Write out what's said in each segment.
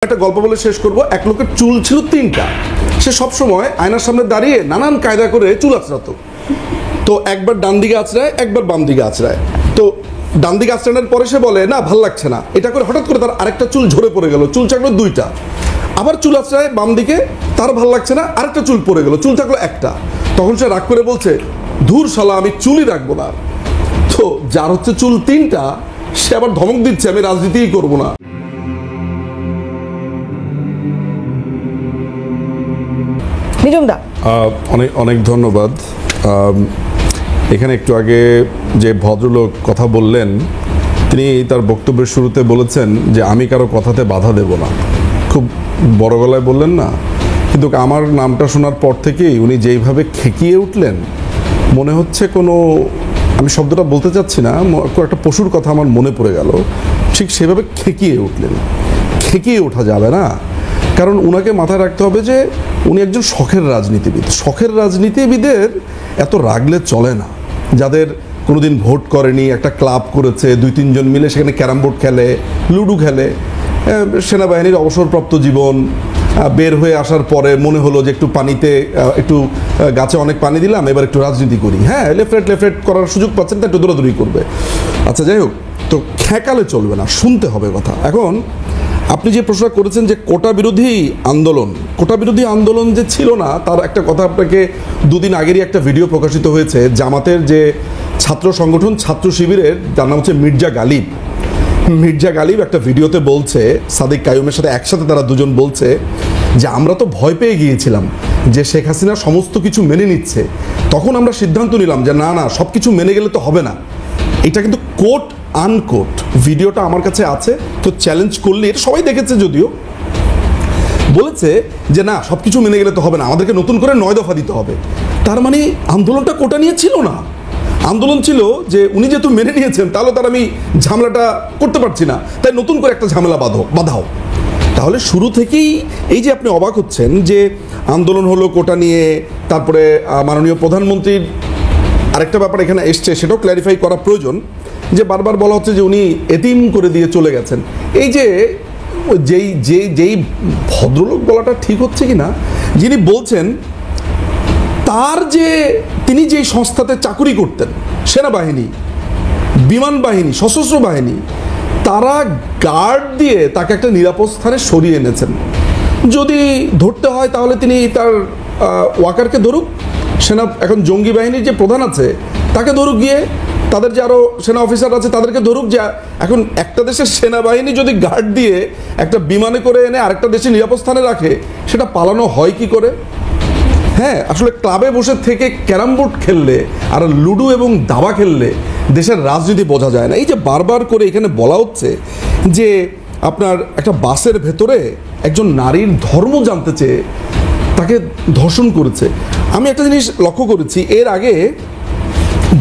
একটা গল্প বলে শেষ করব। এক লোকের চুল ছিল তিনটা। সে সবসময় আয়নার সামনে দাঁড়িয়ে নানান কায়দা করে চুল আঁচড়াতো। তো একবার ডান দিকে আঁচড়ায়, একবার বাম দিকে আঁচড়ায়। তো ডান দিকে আঁচড়ানোর পরে সে বলে না ভাল লাগছে না, এটা করে হঠাৎ করে তার আরেকটা চুল ঝরে পড়ে গেল, চুল থাকলো দুইটা। আবার চুল আঁচড়ায় বাম দিকে, তার ভাল লাগছে না, আরেকটা চুল পড়ে গেল, চুল থাকলো একটা। তখন সে রাগ করে বলছে, ধুর শালা, আমি চুলই রাখবো না। তো যার হচ্ছে চুল তিনটা, সে আবার ধমক দিচ্ছে আমি রাজনীতিই করবো না। অনেক অনেক ধন্যবাদ। এখানে একটু আগে যে ভদ্রলোক কথা বললেন, তিনি তার বক্তব্যের শুরুতে বলেছেন যে আমি কারো কথাতে বাধা দেব না। খুব বড় গলায় বললেন না, কিন্তু আমার নামটা শোনার পর থেকেই উনি যেইভাবে খেকিয়ে উঠলেন, মনে হচ্ছে কোনো, আমি শব্দটা বলতে চাচ্ছি না, একটা পশুর কথা আমার মনে পড়ে গেল। ঠিক সেভাবে খেকিয়ে উঠলেন। খেকিয়ে ওঠা যাবে না, কারণ উনাকে মাথায় রাখতে হবে যে উনি একজন শখের রাজনীতিবিদ। শখের রাজনীতিবিদের এত রাগলে চলে না। যাদের কোনোদিন ভোট করেনি, একটা ক্লাব করেছে, দুই তিনজন মিলে সেখানে ক্যারাম বোর্ড খেলে, লুডো খেলে, সেনাবাহিনীর অবসরপ্রাপ্ত জীবন, বের হয়ে আসার পরে মনে হলো যে একটু পানিতে, একটু গাছে অনেক পানি দিলাম, এবার একটু রাজনীতি করি। হ্যাঁ, লেফট রাইট করার সুযোগ পাচ্ছেন, তা একটু দৌড়াদৌড়ি করবে। আচ্ছা, যাই হোক, তো খেকালে চলবে না, শুনতে হবে কথা। এখন আপনি যে প্রশ্নটা করেছেন যে কোটা বিরোধী আন্দোলন যে ছিল না, তার একটা কথা আপনাকে দুদিন আগেরই একটা ভিডিও প্রকাশিত হয়েছে। জামাতের যে ছাত্র সংগঠন ছাত্র শিবিরের, যার নাম হচ্ছে মির্জা গালিব একটা ভিডিওতে বলছে, সাদিক কায়ুমের সাথে একসাথে তারা দুজন বলছে যে আমরা তো ভয় পেয়ে গিয়েছিলাম যে শেখ হাসিনা সমস্ত কিছু মেনে নিচ্ছে, তখন আমরা সিদ্ধান্ত নিলাম যে না, সব কিছু মেনে গেলে তো হবে না। এটা কিন্তু কোট আনকোট ভিডিওটা আমার কাছে আছে, তো চ্যালেঞ্জ করলে, এটা সবাই দেখেছে যদিও, বলেছে যে না, সব কিছু মেনে গেলে তো হবে না, আমাদেরকে নতুন করে 9 দফা দিতে হবে। তার মানে আন্দোলনটা কোটা নিয়ে ছিল না, আন্দোলন ছিল যে উনি যেহেতু মেনে নিয়েছেন, তাহলে তার আমি ঝামেলাটা করতে পারছি না, তাই নতুন করে একটা ঝামেলা বাঁধাও। তাহলে শুরু থেকেই এই যে আপনি অবাক হচ্ছেন যে আন্দোলন হলো কোটা নিয়ে, তারপরে মাননীয় প্রধানমন্ত্রীর আরেকটা ব্যাপার এখানে এসছে, সেটাও ক্ল্যারিফাই করা প্রয়োজন, যে বারবার বলা হচ্ছে যে উনি এতিম করে দিয়ে চলে গেছেন। এই যে যেই ভদ্রলোক বলাটা ঠিক হচ্ছে কি না, যিনি বলছেন তিনি যেই সংস্থাতে চাকুরি করতেন, সেনাবাহিনী, বিমান বাহিনী, সশস্ত্র বাহিনী, তারা গার্ড দিয়ে তাকে একটা নিরাপদ স্থানে সরিয়ে এনেছেন। যদি ধরতে হয় তাহলে তিনি তার ওয়াকারকে ধরুক, এখন জঙ্গি বাহিনীর যে প্রধান আছে তাকে ধরুক, গিয়ে তাদের যে আরও সেনা অফিসার আছে তাদেরকে ধরুক। যে এখন একটা দেশের সেনাবাহিনী যদি গার্ড দিয়ে একটা বিমানে করে এনে আরেকটা দেশে নিরাপদ স্থানে রাখে, সেটা পালানো হয় কি করে? হ্যাঁ, আসলে ক্লাবে বসে থেকে ক্যারাম বোর্ড খেললে আর লুডো এবং দাবা খেললে দেশের রাজনীতি বোঝা যায় না। এই যে বারবার করে এখানে বলা হচ্ছে যে আপনার একটা বাসের ভেতরে একজন নারীর ধর্ম জানতে চেয়ে তাকে ধর্ষণ করেছে। আমি একটা জিনিস লক্ষ্য করেছি, এর আগে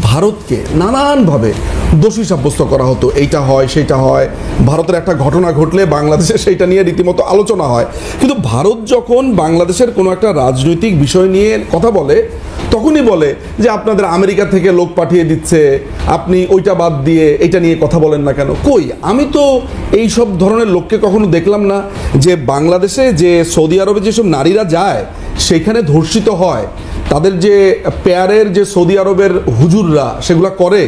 ভারতকে নানানভাবে দোষী সাব্যস্ত করা হতো, এইটা হয় সেটা হয়, ভারতের একটা ঘটনা ঘটলে বাংলাদেশে সেইটা নিয়ে রীতিমতো আলোচনা হয়। কিন্তু ভারত যখন বাংলাদেশের কোনো একটা রাজনৈতিক বিষয় নিয়ে কথা বলে, তখনই বলে যে আপনাদের আমেরিকা থেকে লোক পাঠিয়ে দিচ্ছে, আপনি ওইটা বাদ দিয়ে এটা নিয়ে কথা বলেন না কেন? কই, আমি তো এই সব ধরনের লোককে কখনো দেখলাম না যে বাংলাদেশে যে সৌদি আরবে যেসব নারীরা যায় সেখানে ধর্ষিত হয়, তাদের যে পেয়ারের যে সৌদি আরবের হুজুররা সেগুলো করে,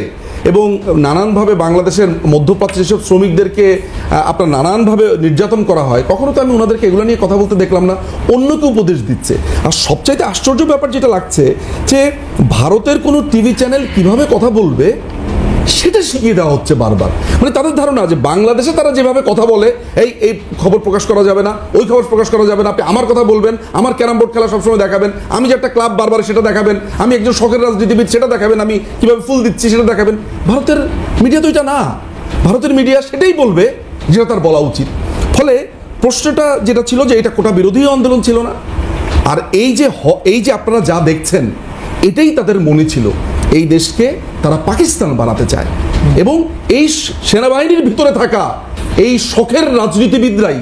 এবং নানানভাবে বাংলাদেশের মধ্যপ্রাচ্যে যেসব শ্রমিকদেরকে আপনার নানানভাবে নির্যাতন করা হয়, কখনো তো আমি ওনাদেরকে এগুলো নিয়ে কথা বলতে দেখলাম না, অন্যকে উপদেশ দিচ্ছে। আর সবচাইতে আশ্চর্য ব্যাপার যেটা লাগছে, যে ভারতের কোনো টিভি চ্যানেল কিভাবে কথা বলবে সেটা শিখিয়ে দেওয়া হচ্ছে বারবার। মানে তাদের ধারণা যে বাংলাদেশে তারা যেভাবে কথা বলে, এই খবর প্রকাশ করা যাবে না, ওই খবর প্রকাশ করা যাবে না, আপনি আমার কথা বলবেন, আমার ক্যারাম বোর্ড খেলা সবসময় দেখাবেন, আমি যে একটা ক্লাব বারবার সেটা দেখাবেন, আমি একজন শখের রাজনীতিবিদ সেটা দেখাবেন, আমি কিভাবে ফুল দিচ্ছি সেটা দেখাবেন। ভারতের মিডিয়া তো এটা না, ভারতের মিডিয়া সেটাই বলবে যেটা তার বলা উচিত। ফলে প্রশ্নটা যেটা ছিল যে এটা কোটা বিরোধী আন্দোলন ছিল না, আর এই যে আপনারা যা দেখছেন, এটাই তাদের মনে ছিল, এই দেশকে তারা পাকিস্তান বানাতে চায়। এবং এই সেনাবাহিনীর ভিতরে থাকা এই শখের রাজনীতিবিদরাই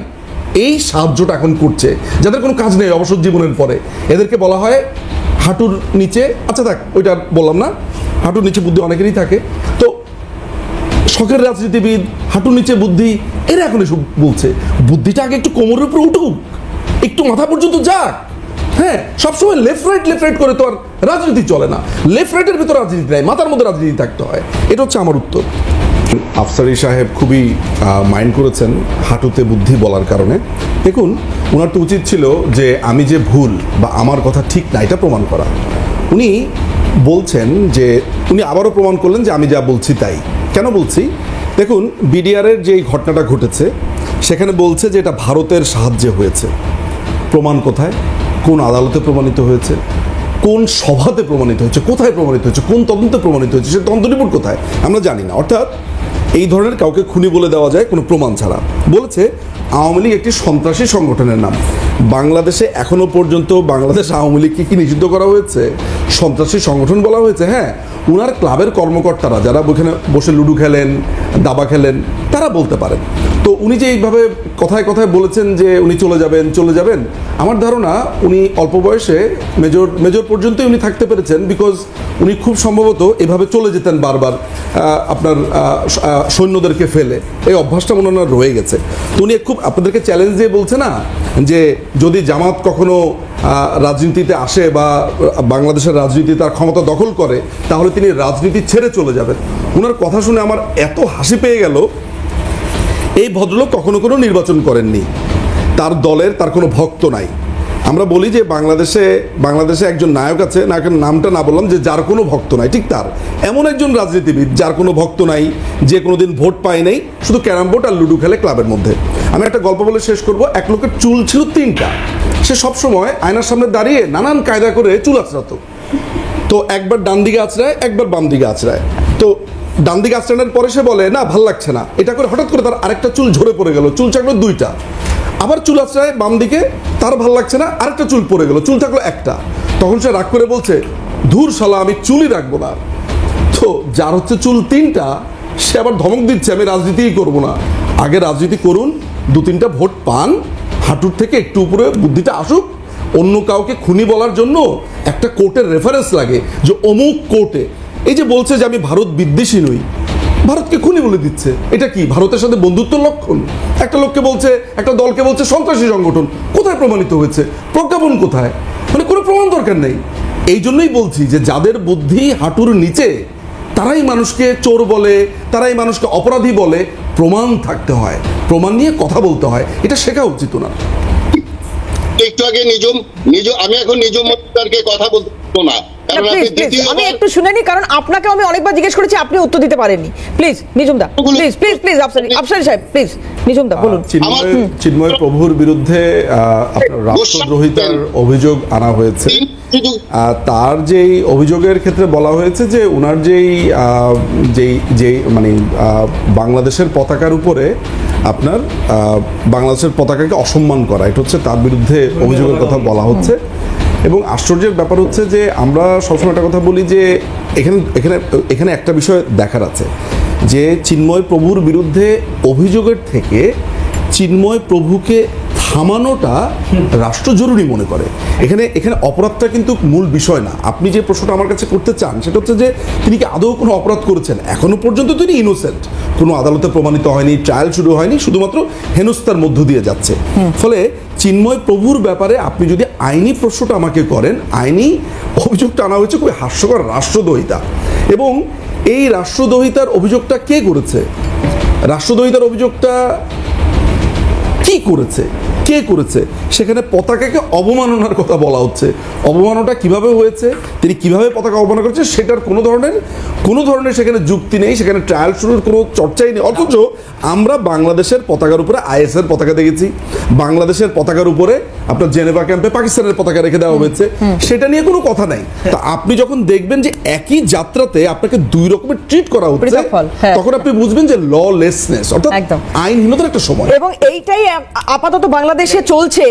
এই সাহায্যটা এখন করছে, যাদের কোনো কাজ নেই অবসর জীবনের পরে। এদেরকে বলা হয় হাঁটুর নিচে, আচ্ছা থাক, ওইটা বললাম না, হাঁটুর নিচে বুদ্ধি অনেকেরই থাকে। তো শখের রাজনীতিবিদ, হাঁটু নিচে বুদ্ধি, এরা এখন এসব বলছে। বুদ্ধিটা আগে একটু কোমরের উপরে উঠুক, একটু মাথা পর্যন্ত যাক। হ্যাঁ, সবসময় লেফট রাইট করে তো আর রাজনীতি চলে না। লেফট রাইটের ভিতরে রাজনীতি নাই, মাথার মধ্যে রাজনীতি থাকতে হয়। এটা হচ্ছে আমার উত্তর। আফসারি সাহেব খুবই মাইন্ড করেছেন হাঁটুতে বুদ্ধি বলার কারণে। দেখুন, ওনার তো উচিত ছিল যে আমি যে ভুল বা আমার কথা ঠিক না এটা প্রমাণ করা। উনি বলছেন যে উনি আবারও প্রমাণ করলেন যে আমি যা বলছি তাই। কেন বলছি? দেখুন, বিডিআরের যে ঘটনাটা ঘটেছে সেখানে বলছে যে এটা ভারতের সাহায্যে হয়েছে। প্রমাণ কোথায়? কোন আদালতে প্রমাণিত হয়েছে? কোন সভাতে প্রমাণিত হয়েছে? কোথায় প্রমাণিত হয়েছে? কোন তদন্তে প্রমাণিত হয়েছে? সে তদন্ত রিপোর্ট কোথায়? আমরা জানি না। অর্থাৎ এই ধরনের কাউকে খুনি বলে দেওয়া যায় কোনো প্রমাণ ছাড়া। বলেছে আওয়ামী লীগ একটি সন্ত্রাসী সংগঠনের নাম। বাংলাদেশে এখনো পর্যন্ত বাংলাদেশ আওয়ামী লীগকে কি নিষিদ্ধ করা হয়েছে? সন্ত্রাসী সংগঠন বলা হয়েছে। হ্যাঁ, উনার ক্লাবের কর্মকর্তারা যারা ওখানে বসে লুডো খেলেন, দাবা খেলেন, তারা বলতে পারেন। তো উনি যে এইভাবে কথায় কথায় বলেছেন যে উনি চলে যাবেন, আমার ধারণা উনি অল্প বয়সে মেজর পর্যন্তই উনি থাকতে পেরেছেন, বিকজ উনি খুব সম্ভবত এভাবে চলে যেতেন বারবার আপনার সৈন্যদেরকে ফেলে। এই অভ্যাসটা মনে হয় রয়ে গেছে। তো উনি খুব আপনাদেরকে চ্যালেঞ্জ দিয়ে বলছে না যে যদি জামাত কখনো রাজনীতিতে আসে বা বাংলাদেশের রাজনীতি তার ক্ষমতা দখল করে তাহলে তিনি রাজনীতি ছেড়ে চলে যাবেন। ওনার কথা শুনে আমার এত হাসি পেয়ে গেল। এই ভদ্রলোক কখনো কোনো নির্বাচন করেননি, তার দলের তার কোনো ভক্ত নাই। আমরা বলি যে বাংলাদেশে একজন নায়ক আছে, নায়কের নামটা না বললাম, যে যার কোনো ভক্ত নাই, ঠিক তার এমন একজন রাজনীতিবিদ যার কোনো ভক্ত নাই, যে কোনোদিন ভোট পায় নাই, শুধু ক্যারাম বোর্ড আর লুডো খেলে ক্লাবের মধ্যে। আমি একটা গল্প বলে শেষ করব। এক লোকের চুল ছিল 3টা। সে সবসময় আয়নার সামনে দাঁড়িয়ে নানান কায়দা করে চুল আঁচড়াতো। তো একবার ডান দিকে আঁচড়ায়, একবার বাম দিকে আঁচড়ায়। তো ডান দিকে আঁচড়ানোর পরে সে বলে না ভাল লাগছে না, এটা করে হঠাৎ করে তার আরেকটা চুল ঝরে পড়ে গেল, চুল থাকলো 2টা। আবার চুল আঁচড়ায় বাম দিকে, তার ভাল লাগছে না, আরেকটা চুল পড়ে গেল, চুল থাকলো 1টা। তখন সে রাগ করে বলছে, ধুর শালা, আমি চুলই রাখবো না। তো যার হচ্ছে চুল 3টা, সে আবার ধমক দিচ্ছে আমি রাজনীতিই করবো না। আগে রাজনীতি করুন, 2-3টা ভোট পান, হাঁটুর থেকে একটু উপরে বুদ্ধিটা আসুক। অন্য কাউকে খুনি বলার জন্য একটা কোর্টের রেফারেন্স লাগে, যে অমুক কোর্টে। এই যে বলছে যে আমি ভারত বিদ্বেষী নই, ভারতকে খুনি বলে দিচ্ছে। এটা কি ভারতের সাথে বন্ধুত্বের লক্ষণ? একটা লোককে বলছে, একটা দলকে বলছে সন্ত্রাসী সংগঠন। কোথায় প্রমাণিত হয়েছে? প্রজ্ঞাপন কোথায়? মানে কোনো প্রমাণ দরকার নেই। এই জন্যই বলছি যে যাদের বুদ্ধি হাঁটুর নিচে, তারাই মানুষকে চোর বলে, তারাই মানুষকে অপরাধী বলে। প্রমাণ থাকতে হয়, প্রমাণ নিয়ে কথা বলতে হয়, এটা শেখা উচিত না। একটু আগে আমি এখন নিজম মজুমদারকে কথা বলতে না, কারণ আমি একটু শুনে নি, কারণ আপনাকে আমি অনেকবার জিজ্ঞেস করেছি, আপনি উত্তর দিতে পারেননি। প্লিজ নিজুমদা, প্লিজ আফসারি সাহেব, প্লিজ নিজুমদা বলুন। চিন্ময় প্রভুর বিরুদ্ধে আপনার রাষ্ট্রদ্রোহিতার অভিযোগ আনা হয়েছে। তার যেই অভিযোগের ক্ষেত্রে বলা হয়েছে যে ওনার যেই মানে বাংলাদেশের পতাকার উপরে আপনার বাংলাদেশের পতাকাকে অসম্মান করা, এটা হচ্ছে তার বিরুদ্ধে অভিযোগের কথা বলা হচ্ছে। এবং আশ্চর্যের ব্যাপার হচ্ছে যে আমরা সবসময় একটা কথা বলি যে এখানে একটা বিষয় দেখার আছে, যে চিন্ময় প্রভুর বিরুদ্ধে অভিযোগের থেকে চিন্ময় প্রভুকে থামানোটা রাষ্ট্র জরুরি মনে করে। এখানে অপরাধটা কিন্তু মূল বিষয় না। আপনি যে প্রশ্নটা আমার কাছে করতে চান সেটা হচ্ছে যে তিনি কি আদৌ কোনো অপরাধ করেছেন? এখনো পর্যন্ত তিনি ইনোসেন্ট, কোনো আদালতে প্রমাণিত হয়নি, ট্রায়াল শুরু হয়নি, শুধুমাত্র হেনস্থার মধ্য দিয়ে যাচ্ছে। ফলে চিন্ময় প্রভুর ব্যাপারে আপনি যদি আইনি প্রশ্নটা আমাকে করেন, আইনি অভিযোগটা আনা হয়েছে খুবই হাস্যকর রাষ্ট্রদ্রোহিতা। এবং এই রাষ্ট্রদ্রোহিতার অভিযোগটা কে করেছে? রাষ্ট্রদ্রোহিতার অভিযোগটা কি করেছে, কে করেছে? সেখানে পতাকাকে অবমাননার কথা বলা হচ্ছে। অবমাননাটা কিভাবে হয়েছে, তিনি কিভাবে পতাকা অবমাননা করেছে, সেটার কোনো ধরনের সেখানে যুক্তি নেই, সেখানে ট্রায়াল শুরুর কোনো চর্চাই নেই। অথচ আমরা বাংলাদেশের পতাকার উপরে আইএসের পতাকা দেখেছি, বাংলাদেশের পতাকার উপরে আপনার জেনেভা ক্যাম্পে পাকিস্তানের পতাকা রেখে দেওয়া হয়েছে, সেটা নিয়ে কোনো কথা নাই। তো আপনি যখন দেখবেন যে একই যাত্রাতে আপনাকে 2 রকমের ট্রিট করা হচ্ছে, তখন আপনি বুঝবেন যে ললেসনেস, অর্থাৎ আইনহীনতার একটা সময়। এবং এইটাই আপাতত বাংলাদেশে চলছে।